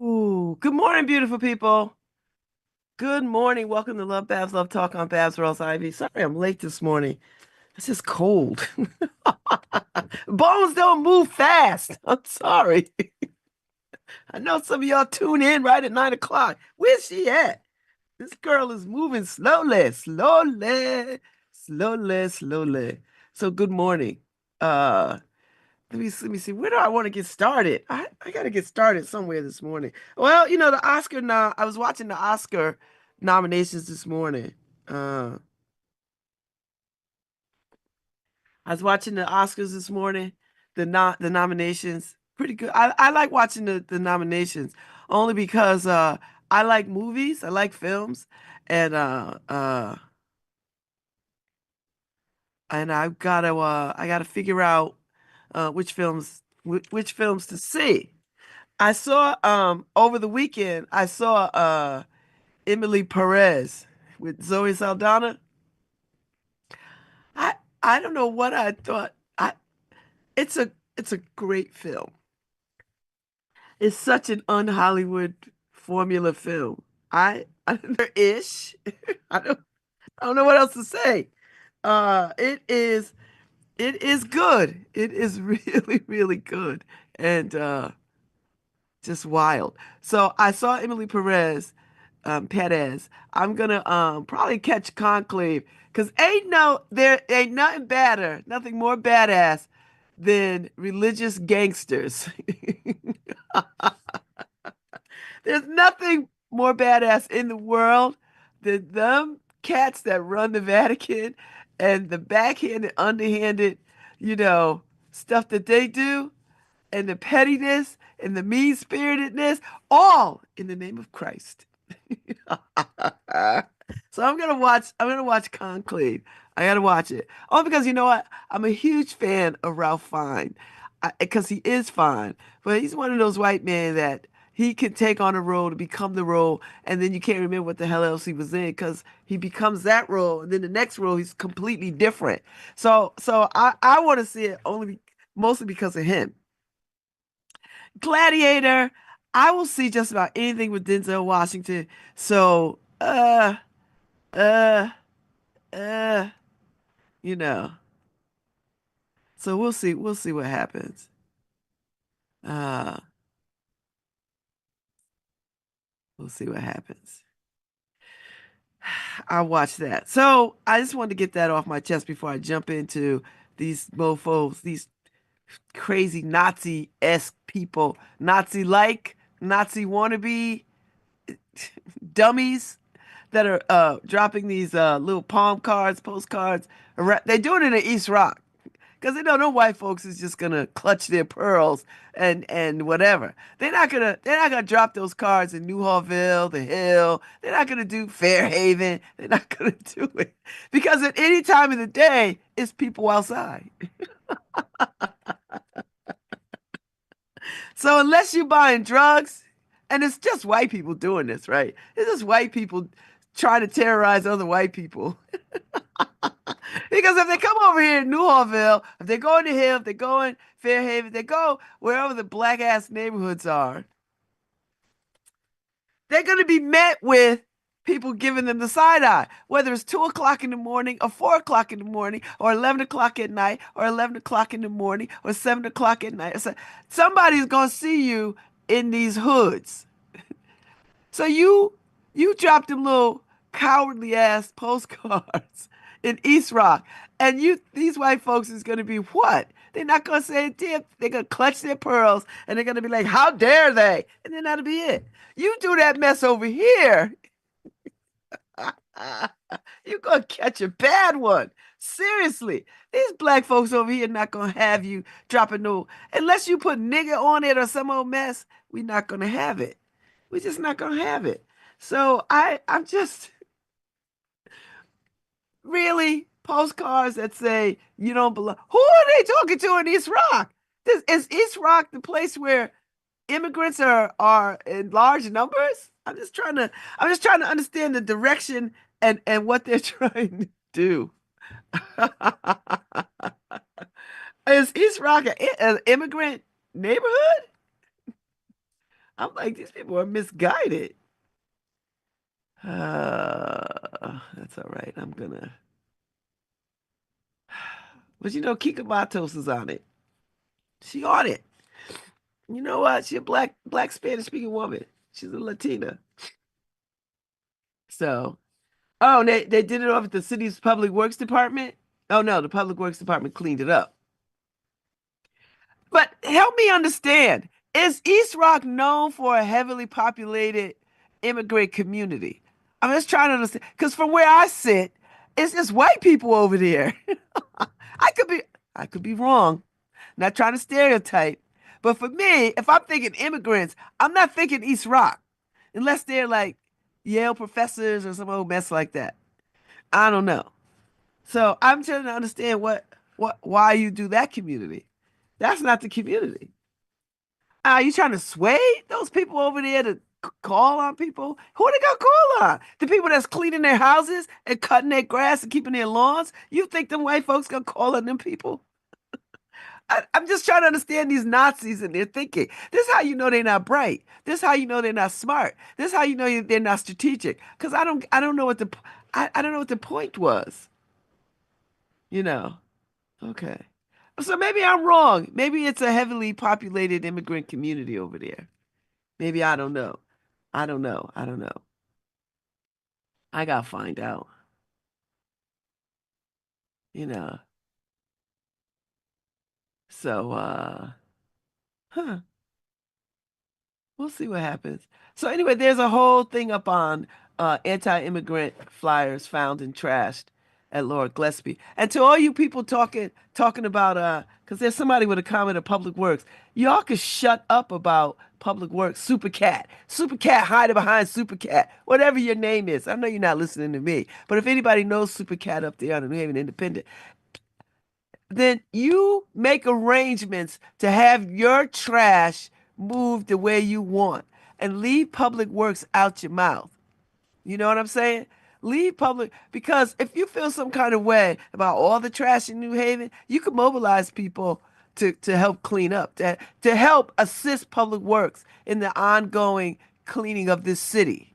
Ooh, good morning, beautiful people. Good morning. Welcome to LoveBabz, Love Talk on Babz, Rawls-Ivy. Sorry I'm late this morning. It's just cold. Bones don't move fast. I'm sorry. I know some of y'all tune in right at 9 o'clock. Where's she at? This girl is moving slowly, slowly, slowly, slowly. So good morning. Uh, let me see. Where do I want to get started? I got to get started somewhere this morning. Well, the Oscar now. I was watching the Oscar nominations this morning. Uh, I was watching the Oscars this morning. The nominations pretty good. I like watching the nominations only because I like movies. I like films, and I gotta figure out which films to see. I saw over the weekend I saw Emily Perez with Zoe Saldana. I I don't know what I thought. It's a great film. It's such an un-Hollywood formula film. Ish. I don't I don't know what else to say. It is good. It is really, really good. And just wild. So I saw Emily Perez. I'm gonna probably catch Conclave because there ain't nothing badder, nothing more badass than religious gangsters. There's nothing more badass in the world than them cats that run the Vatican and the backhanded, underhanded, you know, stuff that they do and the pettiness and the mean-spiritedness, all in the name of Christ. So I'm gonna watch Conclave. I gotta watch it. Only because you know what? I'm a huge fan of Ralph Fiennes. Because he is fine, but he's one of those white men that he can take on a role to become the role, and then you can't remember what the hell else he was in because he becomes that role, and then the next role he's completely different. So I want to see it mostly because of him. Gladiator, I will see just about anything with Denzel Washington. So, uh, uh, you know. So we'll see. We'll see what happens. Uh, we'll see what happens. I'll watch that. So I just wanted to get that off my chest before I jump into these mofos, these crazy Nazi-esque people, Nazi-like, Nazi wannabe dummies that are dropping these little palm cards, postcards. They're doing it in East Rock because they know no white folks is just gonna clutch their pearls and whatever. They're not gonna drop those cards in Newhallville, the Hill. They're not gonna do Fairhaven. They're not gonna do it because at any time of the day, it's people outside. So unless you're buying drugs, and it's just white people doing this, right? It's just white people trying to terrorize other white people. Because if they come over here in Newhallville, if they go in the Hill, if they go in Fairhaven, if they go wherever the black ass neighborhoods are, they're going to be met with people giving them the side eye, whether it's 2 o'clock in the morning or 4 o'clock in the morning or 11 o'clock at night or 11 o'clock in the morning or 7 o'clock at night. So somebody's going to see you in these hoods. So you dropped them little cowardly ass postcards in East Rock, and these white folks is gonna be what? They're not gonna say a tip. They're gonna clutch their pearls, and they're gonna be like, "How dare they?" And then that'll be it. You do that mess over here, you're gonna catch a bad one. Seriously, these black folks over here not gonna have you dropping no unless you put nigger on it or some old mess. We're not gonna have it. We're just not gonna have it. So I'm just really postcards that say you don't belong. Who are they talking to in East Rock? Is East Rock the place where immigrants are in large numbers? I'm just trying to understand the direction and what they're trying to do. Is East Rock an immigrant neighborhood? I'm like, these people are misguided. That's all right. I'm gonna. But Kika Matos is on it. She on it. You know what? She a black Spanish speaking woman. She's a Latina. So, oh, and they did it off at the city's public works department. Oh no, the public works department cleaned it up. But help me understand, is East Rock known for a heavily populated immigrant community? I'm just trying to understand, because from where I sit, it's just white people over there. I could be I could be wrong. Not trying to stereotype. But for me, if I'm thinking immigrants, I'm not thinking East Rock, unless they're like Yale professors or some old mess like that. I don't know. So I'm trying to understand why you do that community. That's not the community. Are you trying to sway those people over there to call on people? Who are they gonna call on? The people that's cleaning their houses and cutting their grass and keeping their lawns? You think them white folks gonna call on them people? I'm just trying to understand these Nazis and their thinking. This is how you know they're not bright. This is how you know they're not smart. This is how you know they're not strategic. Because I don't know what I don't know what the point was. You know. Okay. So maybe I'm wrong. Maybe it's a heavily populated immigrant community over there. Maybe I don't know. I don't know. I don't know. I gotta find out. You know. So huh. We'll see what happens. So anyway, there's a whole thing up on anti-immigrant flyers found and trashed at Lord Gillespie. And to all you people talking about because there's somebody with a comment of Public Works, y'all can shut up about Public Works, Super Cat. Super Cat hiding behind Super Cat. Whatever your name is. I know you're not listening to me, but if anybody knows Super Cat up there on the New Haven Independent, then you make arrangements to have your trash moved the way you want and leave public works out your mouth. You know what I'm saying? Leave public because if you feel some kind of way about all the trash in New Haven, you can mobilize people to help clean up, to help assist public works in the ongoing cleaning of this city.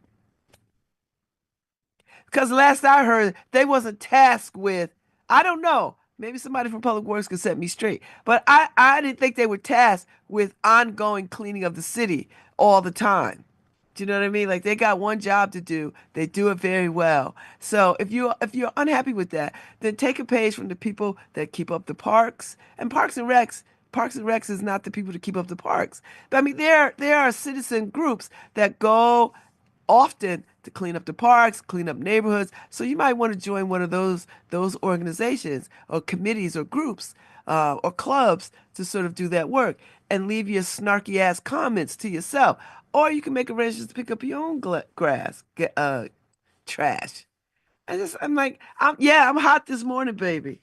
Because last I heard, they wasn't tasked with, I don't know, maybe somebody from Public Works can set me straight, but I didn't think they were tasked with ongoing cleaning of the city all the time. Do you know what I mean? Like they got one job to do. They do it very well. So if you're unhappy with that, then take a page from the people that keep up the parks and Parks and Recs. Parks and Recs is not the people to keep up the parks. But I mean, there are citizen groups that go often to clean up the parks, clean up neighborhoods. So you might want to join one of those organizations or committees or groups or clubs to sort of do that work and leave your snarky ass comments to yourself. Or you can make arrangements to pick up your own trash. I'm like, I'm hot this morning, baby.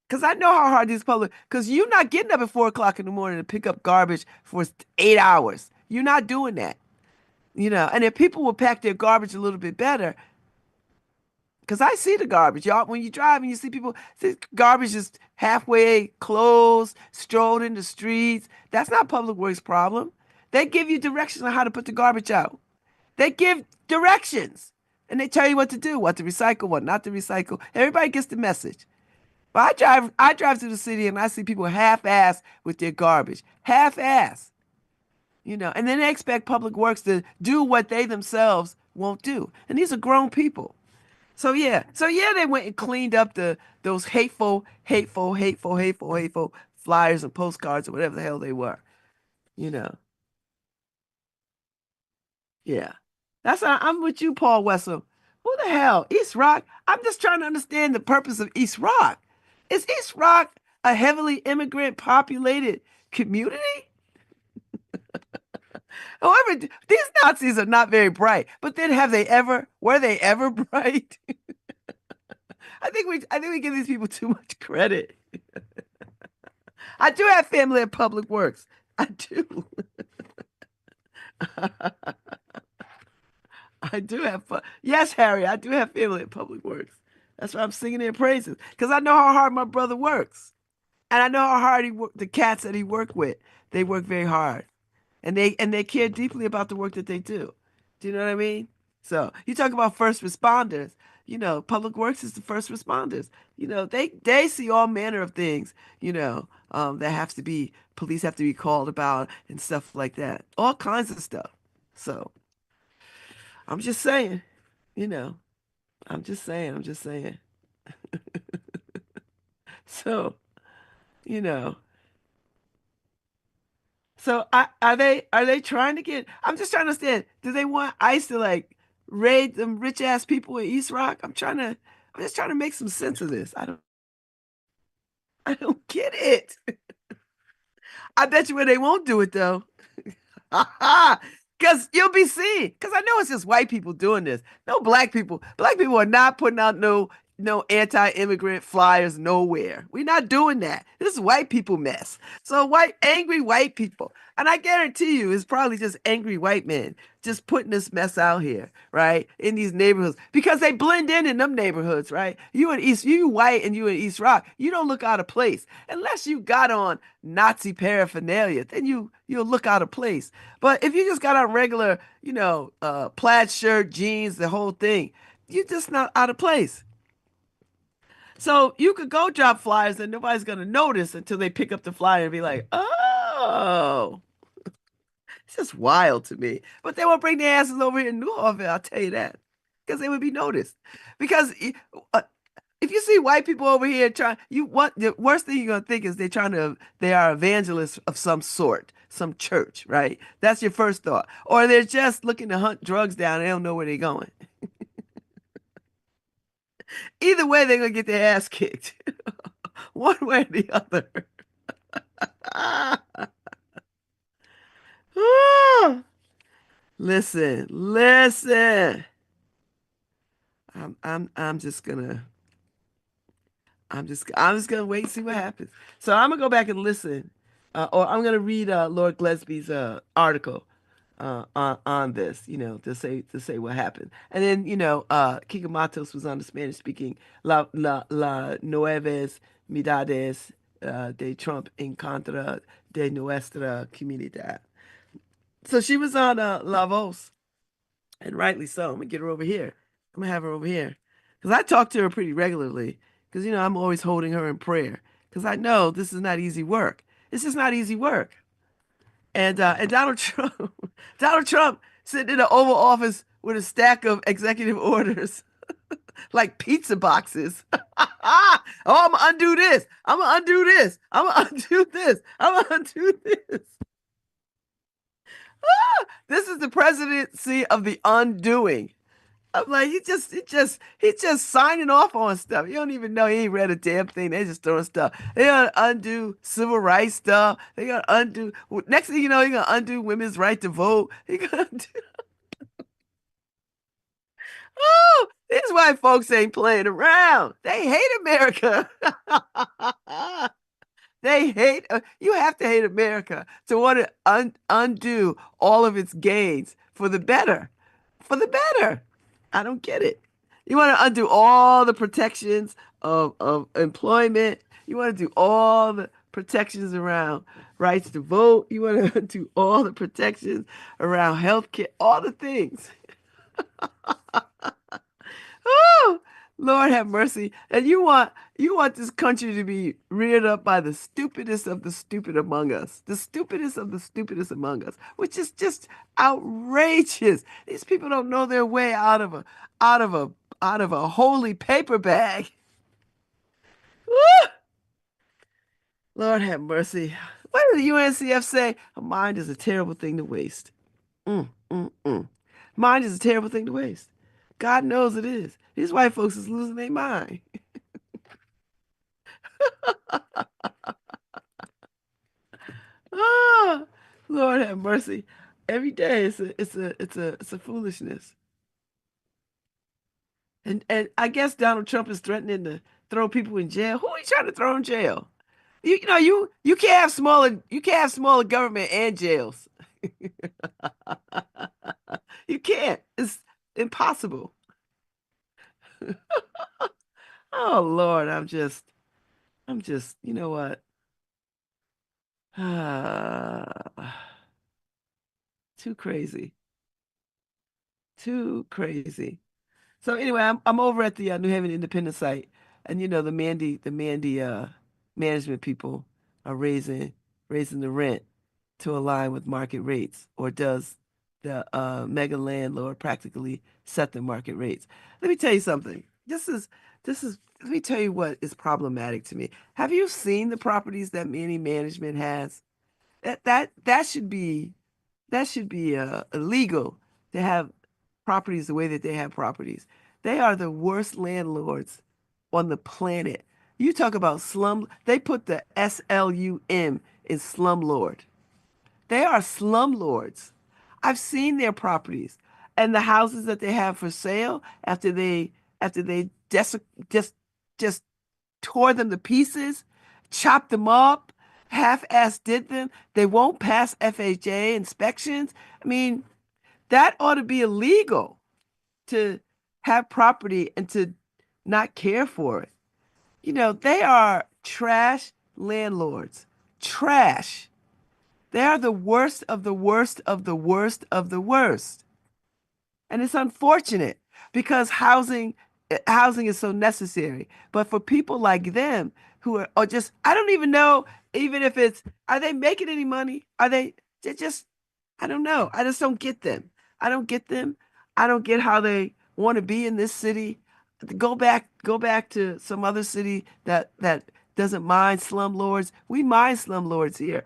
Because I know how hard these public, because you're not getting up at 4 o'clock in the morning to pick up garbage for 8 hours. You're not doing that. And if people will pack their garbage a little bit better, because I see the garbage, y'all, when you drive and you see people, see garbage is halfway closed, strolled in the streets. That's not Public Works problem. They give you directions on how to put the garbage out. They give directions and they tell you what to do, what to recycle, what not to recycle. Everybody gets the message. But I drive through the city and I see people half-ass with their garbage. Half-ass. And then they expect Public Works to do what they themselves won't do. And these are grown people. So yeah, they went and cleaned up those hateful flyers and postcards or whatever the hell they were. You know. Yeah. I'm with you, Paul Wessel. Who the hell? East Rock? I'm just trying to understand the purpose of East Rock. Is East Rock a heavily immigrant populated community? However, these Nazis are not very bright. But then were they ever bright? I think we give these people too much credit. I do have family at Public Works. I do. I do have fun. Yes, Harry, I do have family at Public Works. That's why I'm singing their praises. Because I know how hard my brother works. And I know how hard the cats that he worked with. They work very hard. and they care deeply about the work that they do. Do you know what I mean? So you talk about first responders. Public works is the first responders. They see all manner of things. That have to be police have to be called about and stuff like that. All kinds of stuff. So I'm just saying. You know, I'm just saying. I'm just saying. So you know. So are they trying to get? I'm just trying to understand. Do they want ICE to like raid them rich ass people in East Rock? I'm just trying to make some sense of this. I don't get it. I bet you where they won't do it though. Because you'll be seeing. Because I know it's just white people doing this. No black people. Black people are not putting out no anti-immigrant flyers nowhere. We're not doing that. This is white people mess. So angry white people. And I guarantee you, it's probably just angry white men just putting this mess out here, right? In these neighborhoods. Because they blend in them neighborhoods, right? You white and you in East Rock, you don't look out of place. Unless you got on Nazi paraphernalia, then you'll look out of place. But if you just got on regular, plaid shirt, jeans, the whole thing, you're just not out of place. So you could go drop flyers and nobody's gonna notice until they pick up the flyer and be like, "Oh, it's just wild to me." But they won't bring their asses over here in New Orleans, I'll tell you that, because they would be noticed. Because uh, if you see white people over here trying, what the worst thing you're gonna think is they are evangelists of some sort, some church, right? That's your first thought. Or they're just looking to hunt drugs down. They don't know where they're going. Either way, they're gonna get their ass kicked, one way or the other. Listen, listen. I'm just gonna I'm just gonna wait and see what happens. So I'm gonna go back and listen, or I'm gonna read Lord Gillespie's article on this, to say what happened, and then Kika Matos was on the Spanish speaking la nuevas midades de Trump en contra de nuestra comunidad. So she was on La Voz. And rightly so. I'm gonna get her over here. I'm gonna have her over here. Because I talk to her pretty regularly. Because, I'm always holding her in prayer. Because I know this is not easy work. It's just not easy work. And Donald Trump, Donald Trump sitting in the Oval Office with a stack of executive orders, like pizza boxes. Oh, I'm gonna undo this. I'm gonna undo this. I'm gonna undo this. I'm gonna undo this. This is the presidency of the undoing. I'm like, he's just signing off on stuff. You don't even know he ain't read a damn thing. They just throwing stuff. They gonna undo civil rights stuff. They gonna undo. Next thing you know, he gonna undo women's right to vote. He gonna do. Oh, these white folks ain't playing around. They hate America. They hate. You have to hate America to want to undo all of its gains for the better. For the better. I don't get it. You want to undo all the protections of employment. You want to do all the protections around rights to vote. You want to undo all the protections around health care, all the things. Oh, Lord have mercy. And you want this country to be reared up by the stupidest of the stupid among us. The stupidest of the stupidest among us, which is just outrageous. These people don't know their way out of a out of a holy paper bag. Woo! Lord have mercy. What did the UNCF say? A mind is a terrible thing to waste. Mm. Mind is a terrible thing to waste. God knows it is. These white folks is losing their mind. Ah, Lord have mercy. Every day it's a foolishness. And I guess Donald Trump is threatening to throw people in jail. Who are you trying to throw in jail? You can't have smaller government and jails. You can't. It's impossible. Oh Lord, I'm just, you know what? crazy. Too crazy. So anyway, I'm over at the New Haven Independent site, and the Mandy management people are raising the rent to align with market rates, or does the mega landlord practically set the market rates? Let me tell you something. This is let me tell you what is problematic to me. Have you seen the properties that Manny Management has? That should be illegal to have properties the way that they have properties. They are the worst landlords on the planet. You talk about slum, they put the SLUM in slumlord. They are slumlords. I've seen their properties and the houses that they have for sale after they just tore them to pieces, chopped them up, half-ass did them. They won't pass FHA inspections. I mean, that ought to be illegal to have property and to not care for it. They are trash landlords. Trash. They are the worst of the worst of the worst of the worst. And it's unfortunate because housing is so necessary. But for people like them who are just, I don't even know, even if it's, are they making any money? They're just, I don't know. I just don't get them. I don't get them. I don't get how they want to be in this city. Go back to some other city that doesn't mind slumlords. We mind slumlords here.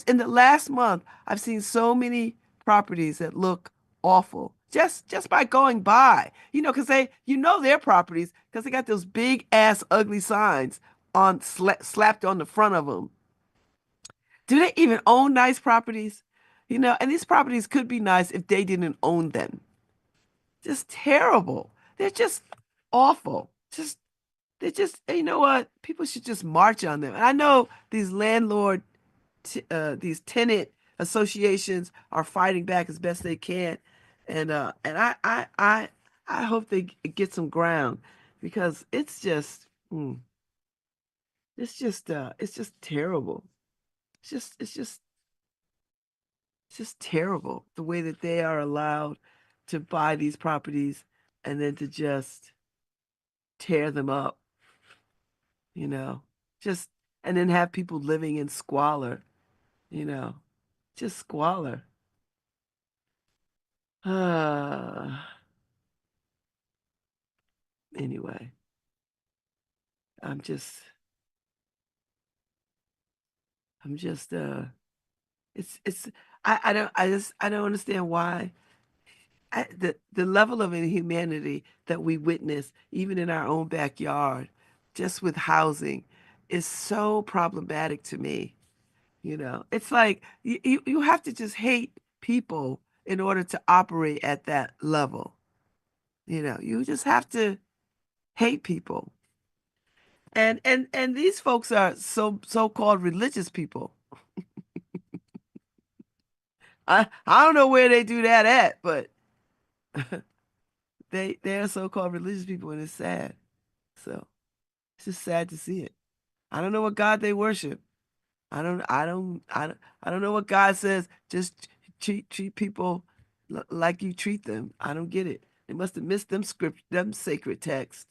In the last month, I've seen so many properties that look awful just by going by. Because their properties because they got those big ass ugly signs slapped on the front of them. Do they even own nice properties? And these properties could be nice if they didn't own them. Just terrible. They're just awful. You know what? People should just march on them. And I know these tenant associations are fighting back as best they can, and I hope they get some ground because it's just terrible. It's just it's just it's just terrible the way that they are allowed to buy these properties and then to just tear them up, you know, just and then have people living in squalor, you know, just squalor. Anyway, I'm just, I'm just, it's, I don't understand why the level of inhumanity that we witness, even in our own backyard, just with housing, is so problematic to me. It's like you have to just hate people in order to operate at that level. You just have to hate people. And these folks are so-called religious people. I don't know where they do that at, but they are so-called religious people, and it's sad. So it's just sad to see it. I don't know what God they worship. I don't know what God says. Just treat people like you treat them. I don't get it. They must have missed them sacred texts.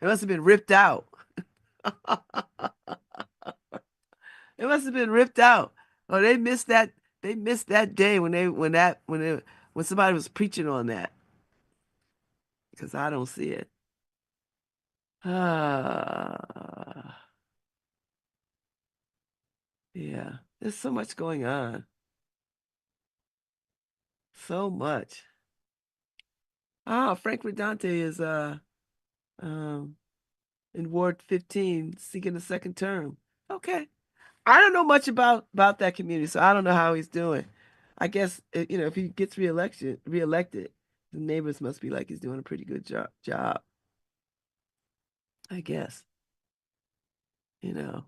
It must have been ripped out. It must have been ripped out. Or they missed that. They missed that day when somebody was preaching on that. Because I don't see it. Ah, yeah. There's so much going on. So much. Frank Redante is um in Ward 15 seeking a second term. Okay. I don't know much about that community, so I don't know how he's doing. I guess if he gets reelected, the neighbors must be like he's doing a pretty good job, I guess. You know.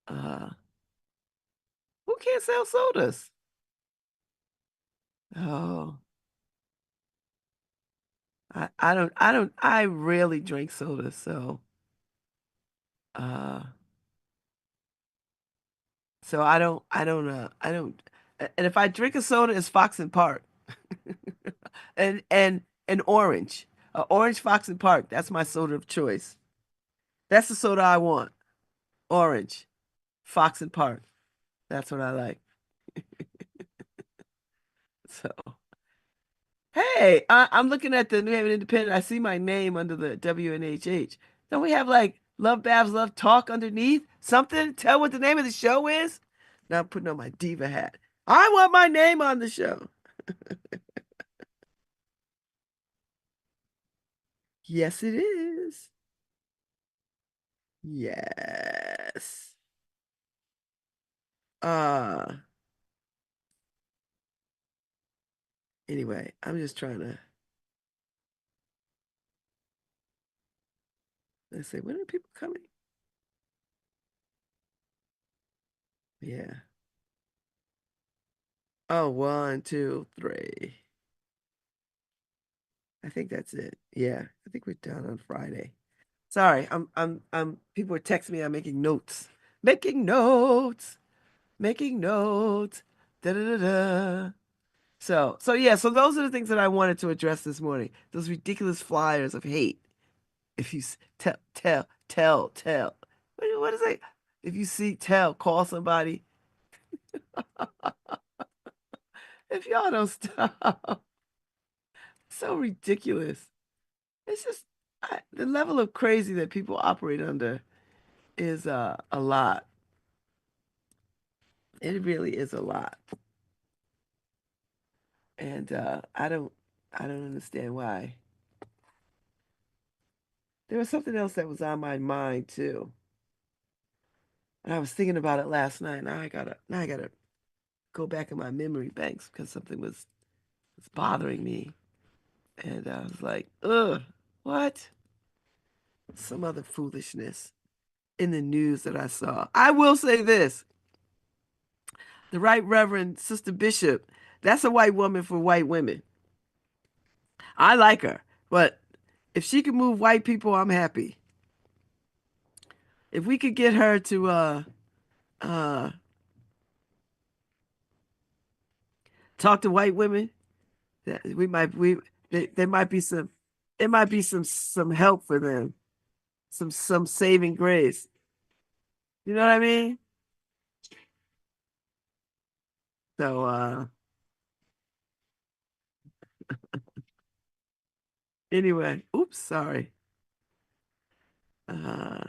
Uh who can't sell sodas? Oh, I rarely drink soda, uh so I don't And if I drink a soda, it's Fox and Park. And orange. Orange Fox and Park. That's my soda of choice. That's the soda I want. Orange. Fox and Park. That's what I like. So, hey, I'm looking at the New Haven Independent. I see my name under the WNHH. Don't we have like Love Babs, Love Talk underneath? Something? Tell what the name of the show is? Now I'm putting on my diva hat. I want my name on the show. Yes, it is. Yes. Uh, anyway, I'm just trying to let's say, when are people coming? Yeah. Oh, one, two, three. I think that's it. Yeah. I think we're done on Friday. Sorry, people are texting me. I'm making notes. Making notes. Making notes. Da da da da. So yeah, so those are the things that I wanted to address this morning. Those ridiculous flyers of hate. If you tell. What is it? If you see, tell, call somebody. If y'all don't stop. So ridiculous. It's just the level of crazy that people operate under is a lot. It really is a lot. And I don't understand why. There was something else that was on my mind too. And I was thinking about it last night. Now I gotta go back in my memory banks because something was bothering me. And I was like, ugh, what? Some other foolishness in the news that I saw. I will say this. The Right Reverend Sister Bishop, that's a white woman for white women. I like her, but if she can move white people, I'm happy. If we could get her to uh talk to white women, that we might we there might be some it might be some help for them, some saving grace. You know what I mean? So anyway, oops, sorry. Uh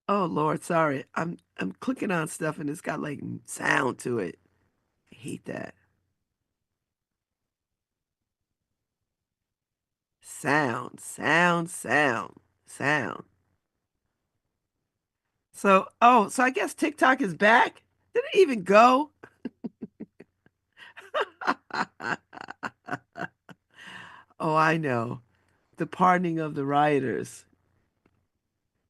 oh Lord, sorry. I'm clicking on stuff and it's got like sound to it. I hate that. Sound. So I guess TikTok is back. Did it even go? Oh, I know. The pardoning of the rioters.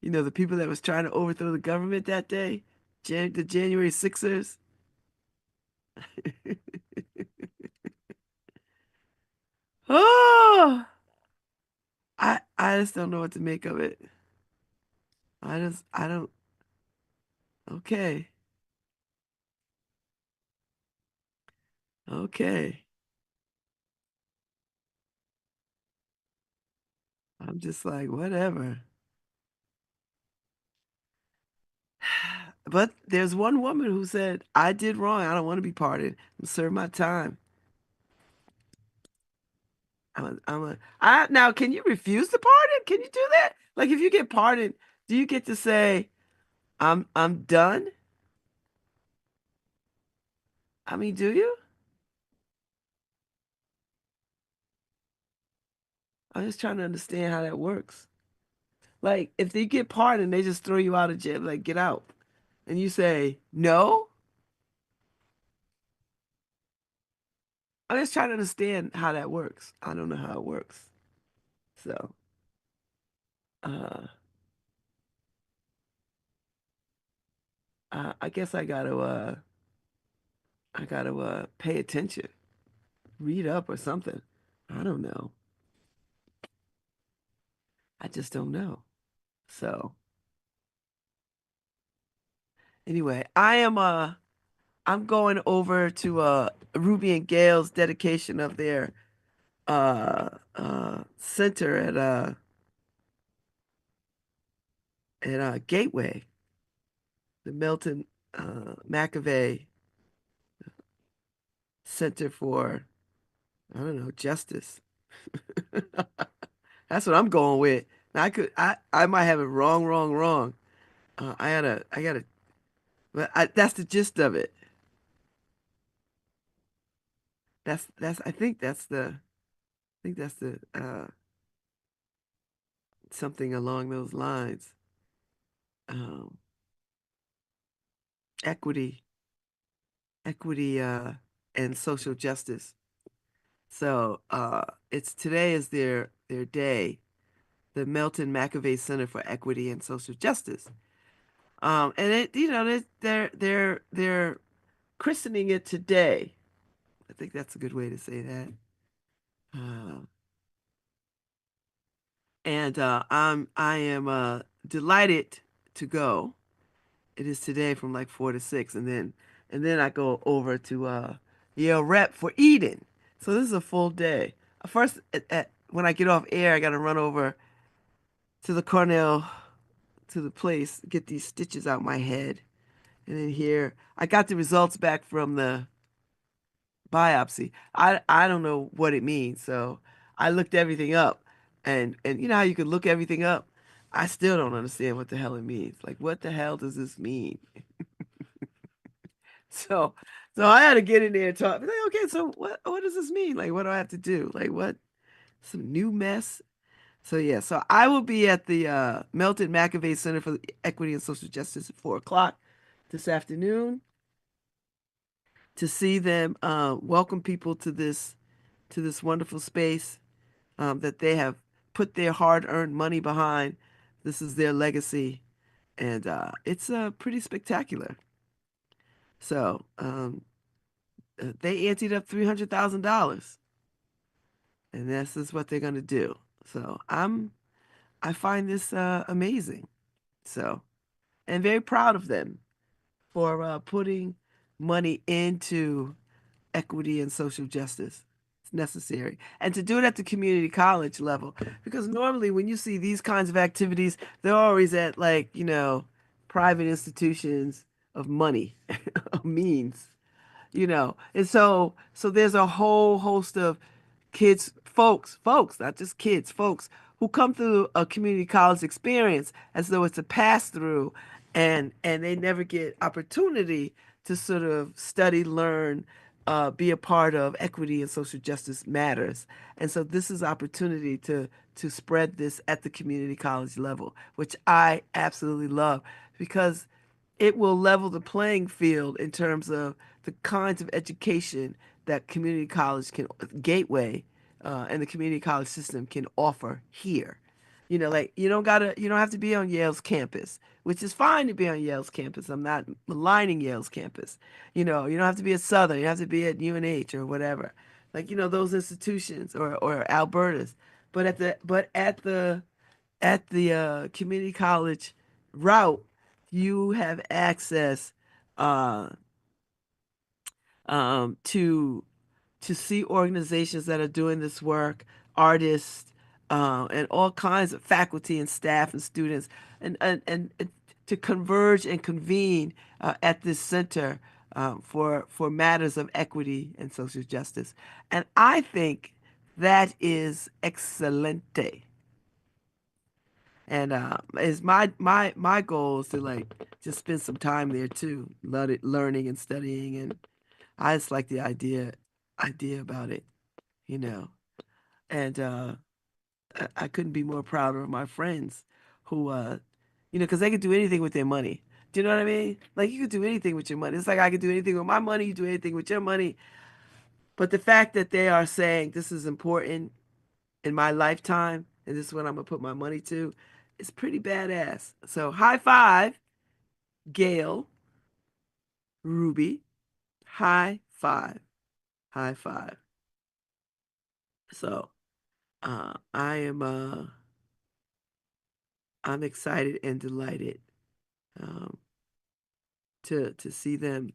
You know, the people that was trying to overthrow the government that day, the January Sixers. Oh, I just don't know what to make of it. I don't. Okay, okay. I'm just like whatever. But there's one woman who said, "I did wrong. I don't want to be pardoned. I'm serve my time." Now, can you refuse the pardon? Can you do that? Like, if you get pardoned, do you get to say, I'm done"? I mean, do you? I'm just trying to understand how that works. Like, if they get pardoned, they just throw you out of jail, like, get out. And you say, no? I'm just trying to understand how that works. I don't know how it works. So, uh, I guess I gotta pay attention, read up or something. I don't know. I just don't know. So, Anyway, I'm going over to Ruby and Gail's dedication of their center at Gateway, the Milton McAvey Center for, I don't know, Justice. That's what I'm going with. Now, I might have it wrong, wrong, wrong. I gotta, but that's the gist of it. I think that's the something along those lines. Um, equity, equity, and social justice. So, it's today is their day, the Melton McAvey Center for Equity and Social Justice. And they're christening it today. I think that's a good way to say that. Uh, and I am delighted to go. It is today from like 4 to 6, and then I go over to Yale Rep for Eden. So this is a full day. First, when I get off air, I got to run over to the Cornell to the place, get these stitches out my head, and then here I got the results back from the biopsy. I don't know what it means, so I looked everything up, and you know how you can look everything up. I still don't understand what the hell it means. Like, what the hell does this mean? So, so I had to get in there and talk. Like, okay, so what does this mean? Like, what do I have to do? Like, what? Some new mess? So yeah, so I will be at the Melton McAvey Center for Equity and Social Justice at 4 o'clock this afternoon to see them welcome people to this wonderful space that they have put their hard-earned money behind. This is their legacy, and it's pretty spectacular. So they anteed up $300,000, and this is what they're gonna do. So I find this amazing. So and very proud of them for putting money into equity and social justice. It's necessary. And to do it at the community college level, because normally when you see these kinds of activities, they're always at like, private institutions of money, of means. And so there's a whole host of kids, folks, not just kids, folks who come through a community college experience as though it's a pass through, and they never get opportunity to sort of study, learn, be a part of equity and social justice matters. And so this is opportunity to spread this at the community college level, which I absolutely love because it will level the playing field in terms of the kinds of education that community college can, Gateway, and the community college system can offer here. Like you don't have to be on Yale's campus, which is fine to be on Yale's campus. I'm not maligning Yale's campus. You don't have to be at Southern. You have to be at UNH or whatever. Like, those institutions or Alberta's. But at the community college route, you have access uh, to see organizations that are doing this work, artists, and all kinds of faculty and staff and students, and to converge and convene at this center for matters of equity and social justice. And I think that is excelente. And is my goal is to like just spend some time there too, learning and studying, and I just like the idea about it, you know. And I couldn't be more prouder of my friends who because they could do anything with their money. Do you know what I mean? Like you could do anything with your money. It's like I could do anything with my money, you do anything with your money. But the fact that they are saying this is important in my lifetime and this is what I'm gonna put my money to, is pretty badass. So high five, Gail, Ruby, high five, high five. So I'm excited and delighted um, to see them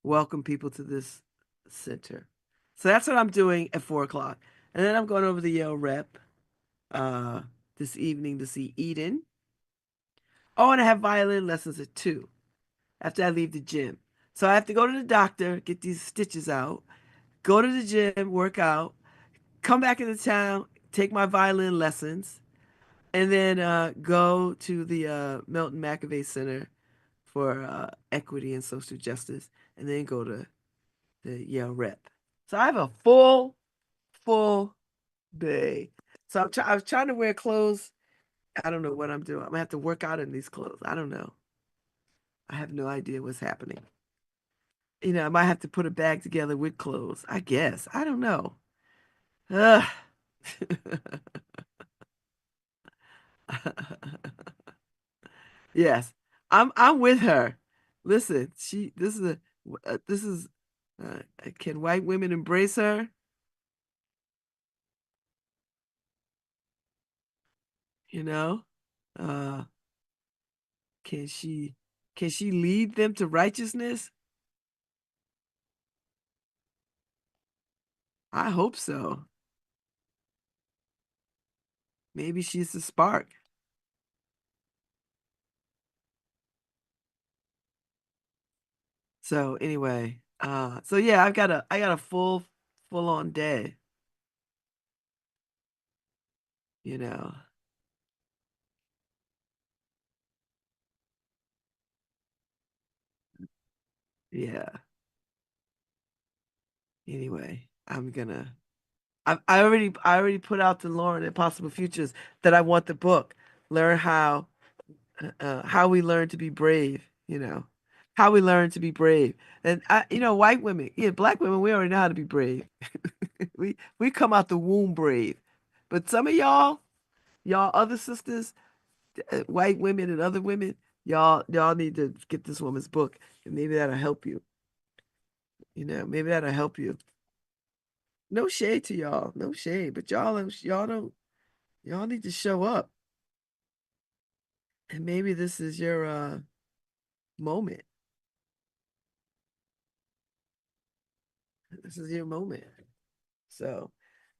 welcome people to this center. So that's what I'm doing at 4 o'clock. And then I'm going over the Yale Rep uh this evening to see Eden. Oh, and I have violin lessons at 2 after I leave the gym. So I have to go to the doctor, get these stitches out, go to the gym, work out, come back into town, take my violin lessons, and then go to the Milton McAvey Center for Equity and Social Justice, and then go to the Yale Rep. So I have a full day. So I was trying to wear clothes. I don't know what I'm doing. I'm gonna have to work out in these clothes. I don't know. I have no idea what's happening. I might have to put a bag together with clothes. I guess. I don't know. Ugh. Yes, I'm with her. Listen, this is can white women embrace her? You know, uh, can she can she lead them to righteousness? I hope so. Maybe she's the spark. So anyway, so yeah, I got a full on day. You know, yeah. Anyway, I already put out to Lauren at Possible Futures that I want the book. Learn how we learn to be brave, how we learn to be brave. And white women, yeah, black women, we already know how to be brave. We come out the womb brave. But some of y'all other sisters, white women and other women, y'all need to get this woman's book, and maybe that'll help you. Maybe that'll help you. No shade to y'all, no shade, but y'all need to show up. And maybe this is your moment. This is your moment. So,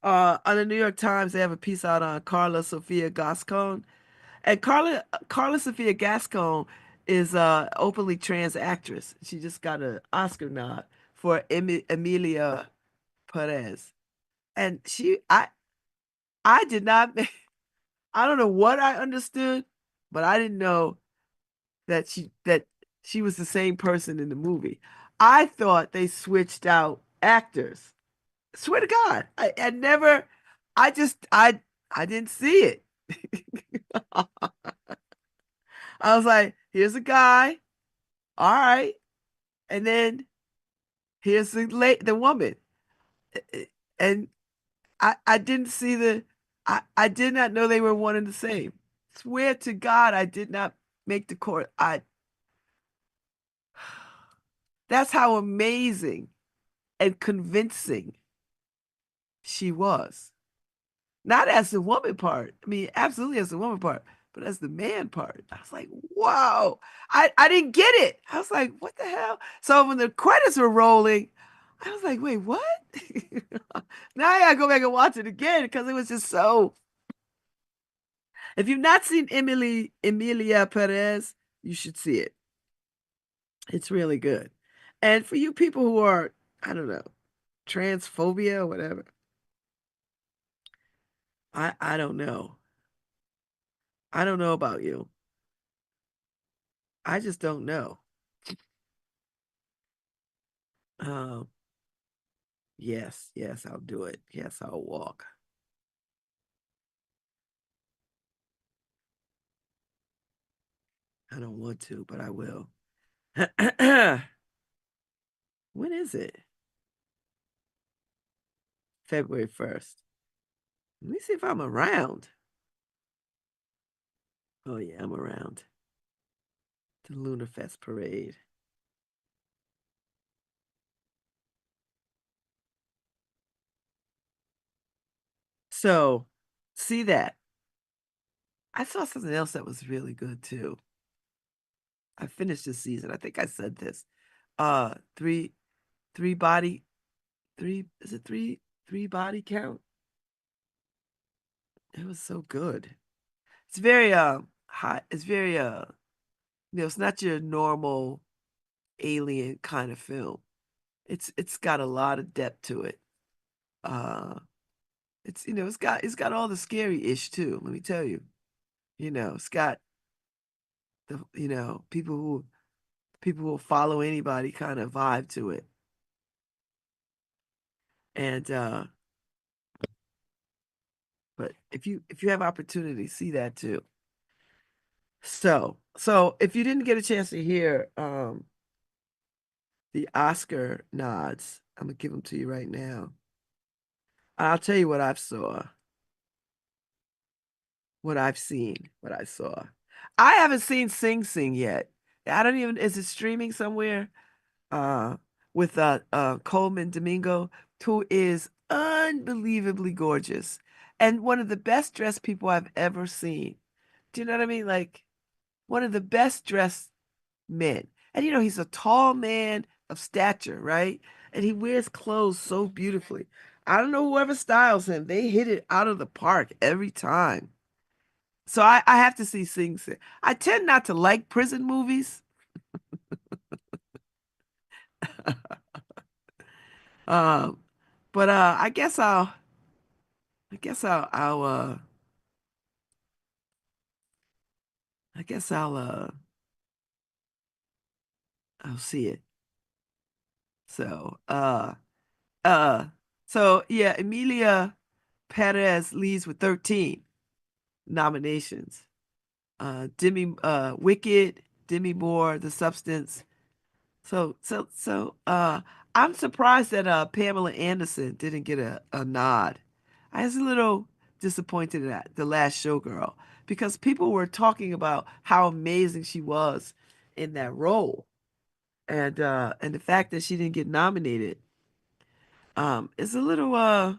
on the New York Times, they have a piece out on Carla Sofia Gascon, and Carla Sofia Gascon is a openly trans actress. She just got an Oscar nod for Emilia Perez, and I did not, I don't know what I understood, but I didn't know that she was the same person in the movie. I thought they switched out actors. Swear to God, I never, I just, I didn't see it. I was like, here's a guy, all right, and then here's the woman, and I didn't see I did not know they were one and the same. Swear to God, I did not make the court. That's how amazing and convincing she was. Not as the woman part. I mean, absolutely as the woman part, but as the man part. I was like, whoa. I didn't get it. I was like, what the hell? So when the credits were rolling, I was like, wait, what? Now I gotta go back and watch it again because it was just so. If you've not seen Emilia Perez, you should see it. It's really good. And for you people who are, I don't know, transphobia or whatever, I don't know. I don't know about you. I just don't know. Um, yes, yes, I'll do it. Yes, I'll walk. I don't want to, but I will. When is it? February 1st. Let me see if I'm around. Oh yeah, I'm around. The Lunar Fest parade. So, see that. I saw something else that was really good too. I finished this season. I think I said this. Three, three body, three, is it three body count? It was so good. It's very, hot. It's very, it's not your normal alien kind of film. It's got a lot of depth to it. Uh, it's got all the scary ish too, let me tell you. It's got the, people who will follow anybody kind of vibe to it. And but if you have opportunity, see that too. So if you didn't get a chance to hear the Oscar nods, I'm gonna give them to you right now. I'll tell you what I've saw, what I've seen, what I saw. I haven't seen Sing Sing yet. I don't even, is it streaming somewhere? Uh with Coleman Domingo, who is unbelievably gorgeous and one of the best dressed people I've ever seen. Do you know what I mean? Like one of the best dressed men. And he's a tall man of stature, right? And he wears clothes so beautifully. I don't know whoever styles him. They hit it out of the park every time. So I have to see Sing Sing. I tend not to like prison movies. Um, but I guess I guess I'll see it. So uh so yeah, Emilia Perez leads with 13 nominations. Demi Wicked, Demi Moore, The Substance. So I'm surprised that Pamela Anderson didn't get a nod. I was a little disappointed at The Last Showgirl because people were talking about how amazing she was in that role. And the fact that she didn't get nominated is uh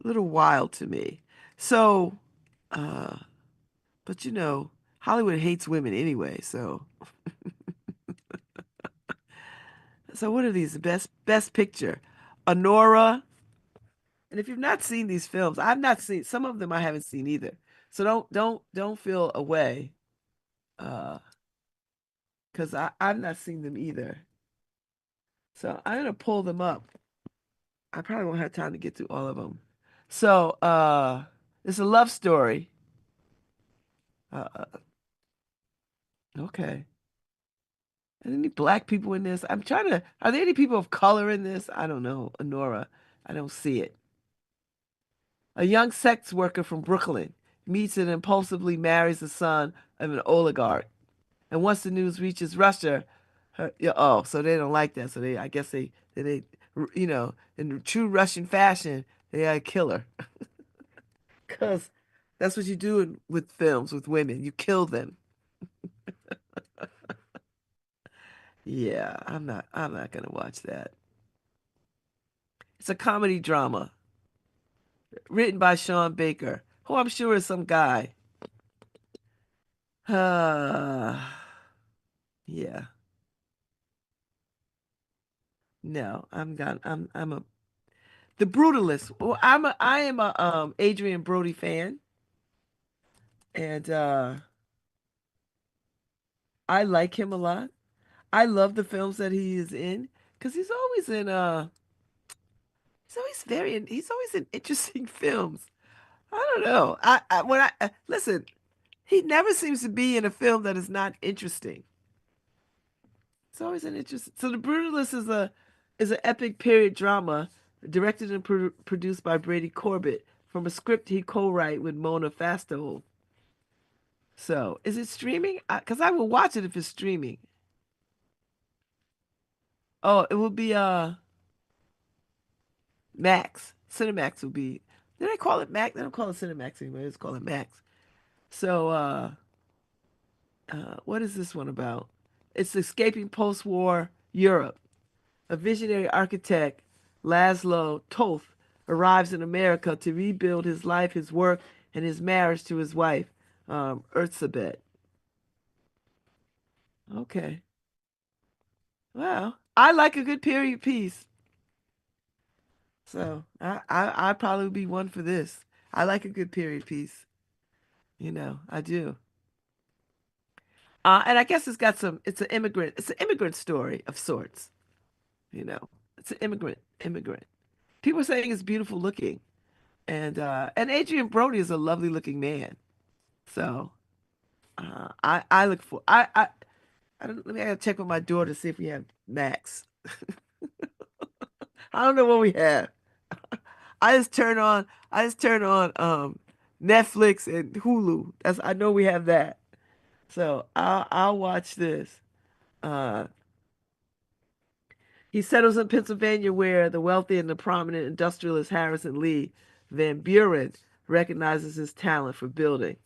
a little wild to me. So uh but Hollywood hates women anyway, so what are these? Best picture. Honora. And if you've not seen these films, I've not seen some of them. I haven't seen either. So don't feel away, uh, because I've not seen them either. So I'm gonna pull them up. I probably won't have time to get through all of them. So it's a love story. Okay. Are there any black people in this? I'm trying to. Are there any people of color in this? I don't know. Honora. I don't see it. A young sex worker from Brooklyn meets and impulsively marries the son of an oligarch. And once the news reaches Russia, yeah, oh, so they don't like that. So I guess in true Russian fashion, they gotta kill her. Because that's what you do with films with women. You kill them. Yeah, I'm not gonna watch that. It's a comedy drama written by Sean Baker, who I'm sure is some guy. Uh, yeah. No, I'm a The Brutalist. Well, I am a Adrian Brody fan, and I like him a lot. I love the films that he is in because he's always in interesting films. I don't know. When listen, he never seems to be in a film that is not interesting. It's always an interest. So The Brutalist is an epic period drama directed and produced by Brady Corbett from a script he co-wrote with Mona Fastow. So, is it streaming? Because I will watch it if it's streaming. Oh, it will be Max. Cinemax will be. Did I call it Max? They don't call it Cinemax anymore. They just call it Max. So, what is this one about? It's escaping post-war Europe. A visionary architect, Laszlo Toth, arrives in America to rebuild his life, his work, and his marriage to his wife, Erzsébet. Okay. Well, I like a good period piece. So I'd probably be one for this. I like a good period piece. I do. And I guess it's an immigrant story of sorts, you know. It's an immigrant. People are saying it's beautiful looking. And Adrian Brody is a lovely looking man. So I look for I don't let me I gotta check with my daughter to see if we have Max. I don't know what we have. I just turn on Netflix and Hulu. I know we have that. So I'll watch this. Uh he settles in Pennsylvania where the wealthy and the prominent industrialist Harrison Lee Van Buren recognizes his talent for building.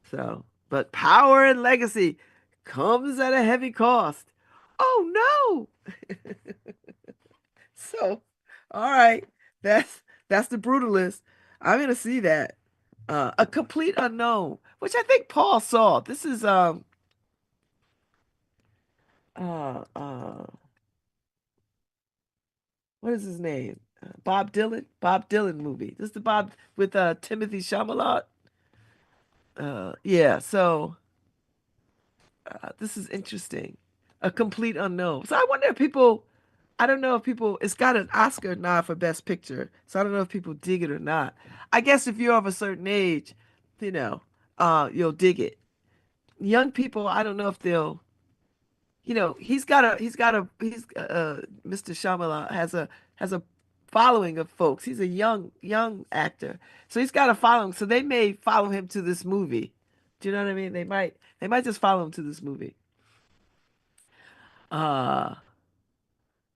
So, but power and legacy comes at a heavy cost. Oh no! So, all right, that's the brutalist. I'm gonna see that. A complete unknown, which I think Paul saw. This is uh uh what is his name? Bob Dylan. Bob Dylan movie. This is the Bob with Timothy Chalamet. Yeah. So this is interesting. A complete unknown. So I wonder if people. I don't know if people. It's got an Oscar nod for Best Picture. So I don't know if people dig it or not. I guess if you're of a certain age, you know, you'll dig it. Young people, I don't know if they'll. Mr. Shyamalan has a following of folks. He's a young actor, so he's got a following. So they may follow him to this movie. Do you know what I mean? They might just follow him to this movie. Uh,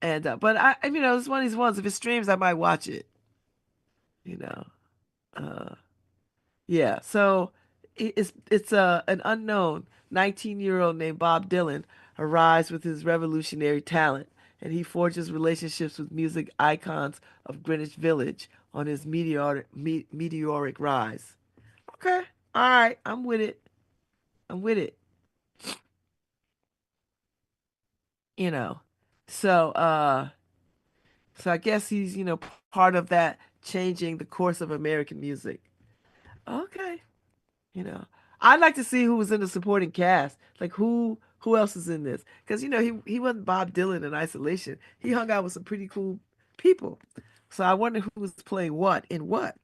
but it's one of these ones. If it streams, I might watch it. You know. Uh, yeah. So it's an unknown 19-year-old named Bob Dylan arrives with his revolutionary talent, and he forges relationships with music icons of Greenwich Village on his meteoric rise. Okay. All right. I'm with it. I'm with it. You know. So so I guess he's, part of that changing the course of American music. Okay. You know, I'd like to see who was in the supporting cast. Like who else is in this? Because he wasn't Bob Dylan in isolation. He hung out with some pretty cool people. So I wonder who was playing what in what.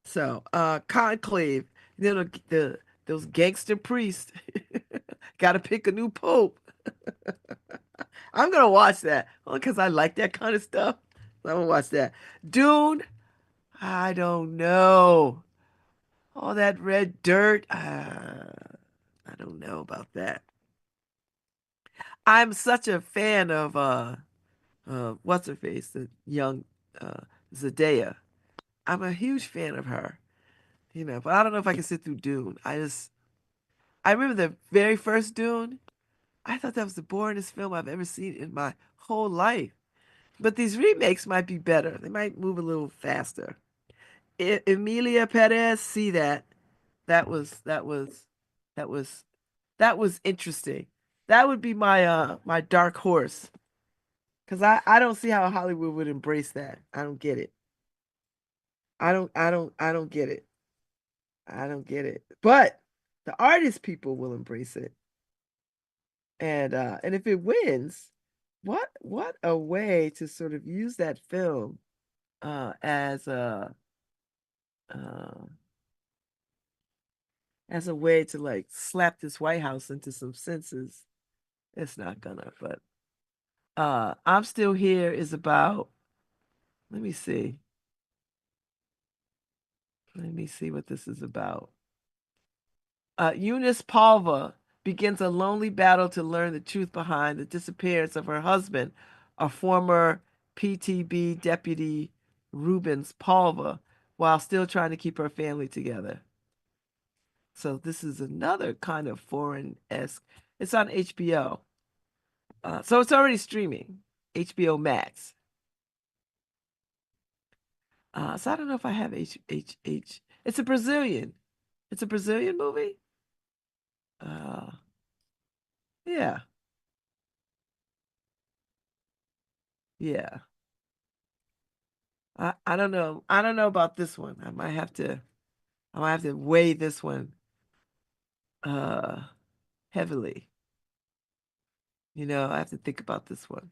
So Conclave, those gangster priests got to pick a new pope. I'm gonna watch that because I like that kind of stuff. So I'm gonna watch that. Dune, I don't know. All that red dirt. I don't know about that. I'm such a fan of what's her face, the young uh Zendaya. I'm a huge fan of her, but I don't know if I can sit through Dune. I remember the very first Dune. I thought that was the boringest film I've ever seen in my whole life. But these remakes might be better. They might move a little faster. Emilia Perez, see that. That was that was that was that was interesting. That would be my dark horse. Because I don't see how Hollywood would embrace that. I don't get it. I don't get it. I don't get it. But the artist people will embrace it. And if it wins, what a way to sort of use that film as uh a way to like slap this White House into some senses. It's not gonna, but I'm Still Here is about, let me see. Let me see what this is about. Eunice Palva begins a lonely battle to learn the truth behind the disappearance of her husband, a former PTB deputy Rubens Palva, while still trying to keep her family together. So this is another kind of foreign-esque. It's on HBO. So it's already streaming. HBO Max. So I don't know if I have H. It's a Brazilian. It's a Brazilian movie. Uh, yeah, yeah. I don't know. I don't know about this one. I might have to weigh this one uh heavily. I have to think about this one.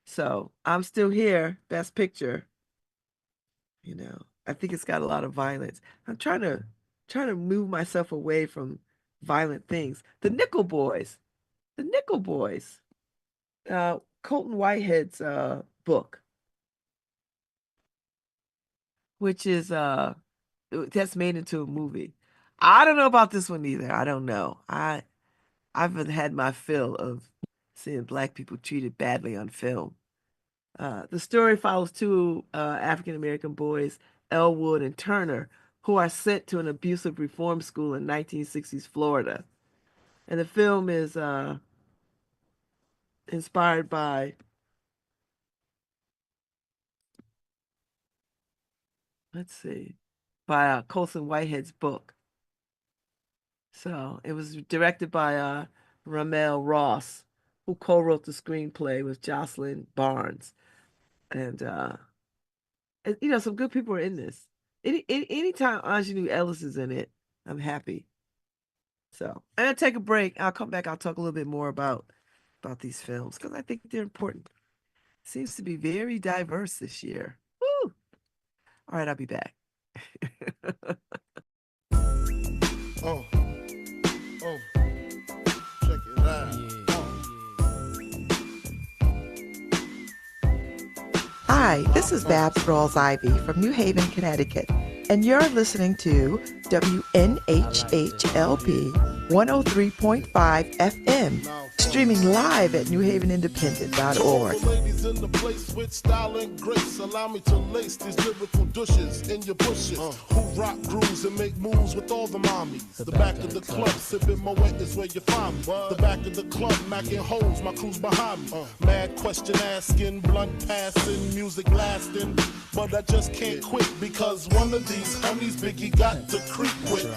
So I'm still here. Best picture. I think it's got a lot of violence. I'm trying to move myself away from violent things. The Nickel Boys. The Nickel Boys. Colton Whitehead's book, which is that's made into a movie. I don't know about this one either. I don't know. I've had my fill of seeing black people treated badly on film. The story follows two African American boys, Elwood and Turner, who are sent to an abusive reform school in 1960s Florida. And the film is inspired by, let's see, by Colson Whitehead's book. So it was directed by Ramel Ross, who co-wrote the screenplay with Jocelyn Barnes. And some good people are in this. Anytime Aunjanue Ellis is in it, I'm happy. So I'm gonna take a break. I'll come back. I'll talk a little bit more about these films because I think they're important. Seems to be very diverse this year. Woo! All right, I'll be back. Oh, check it out. Hi, this is Babz Rawls-Ivy from New Haven, Connecticut, and you're listening to WNHHLP 103.5 FM, streaming live at newhavenindependent.org. Ladies in the place with style and grace, allow me to lace these lyrical douches in your bushes. Who rock grooves and make moves with all the mommies. The back of the club, sipping my wet is where you find me. The back of the club, macking holes, my crew's behind me. Mad question asking, blunt passing, music lasting. But I just can't quit because one of these homies Biggie got to creep with.